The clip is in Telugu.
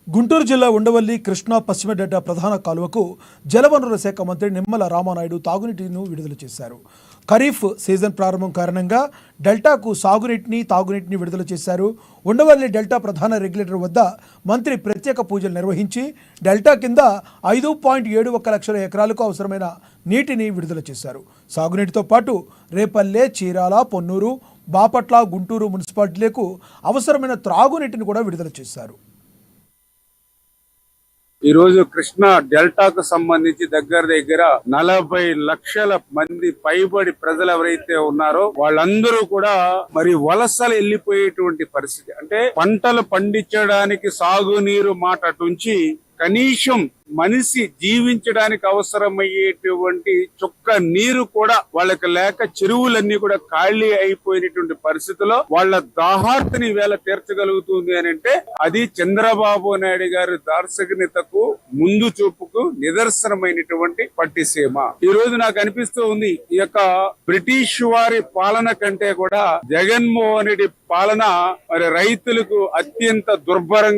గుంటూరు జిల్లా ఉండవల్లి కృష్ణా పశ్చిమ డెల్టా ప్రధాన కాలువకు జలవనరుల శాఖ మంత్రి నిమ్మల రామానాయుడు తాగునీటిని విడుదల చేశారు. ఖరీఫ్ సీజన్ ప్రారంభం కారణంగా డెల్టాకు సాగునీటిని తాగునీటిని విడుదల చేశారు. ఉండవల్లి డెల్టా ప్రధాన రెగ్యులేటర్ వద్ద మంత్రి ప్రత్యేక పూజలు నిర్వహించి డెల్టా కింద 5.71 లక్షల ఎకరాలకు అవసరమైన నీటిని విడుదల చేశారు. సాగునీటితో పాటు రేపల్లె, చీరాల, పొన్నూరు, బాపట్ల, గుంటూరు మున్సిపాలిటీలకు అవసరమైన త్రాగునీటిని కూడా విడుదల చేశారు. ఈ రోజు కృష్ణా డెల్టాకు సంబంధించి దగ్గర 40 లక్షల మంది పైబడి ప్రజలు ఎవరైతే ఉన్నారో వాళ్ళందరూ కూడా మరి వలసలు వెళ్ళిపోయేటువంటి పరిస్థితి. అంటే పంటలు పండించడానికి సాగునీరు మాట అటుంచి కనీసం మనిషి జీవించడానికి అవసరమయ్యేటువంటి చుక్క నీరు కూడా వాళ్ళకి లేక చెరువులన్నీ కూడా ఖాళీ అయిపోయినటువంటి పరిస్థితిలో వాళ్ళ దాహార్తిని వేళ తీర్చగలుగుతుంది అని అంటే అది చంద్రబాబు నాయుడు గారి దార్శనికతకు ముందు చూపుకు నిదర్శనమైనటువంటి పట్టిసీమ. ఈ రోజు నాకు అనిపిస్తూ ఉంది, ఈ యొక్క బ్రిటిష్ వారి పాలన కంటే కూడా జగన్మోహన్ రెడ్డి పాలన మరి రైతులకు అత్యంత దుర్భరంగా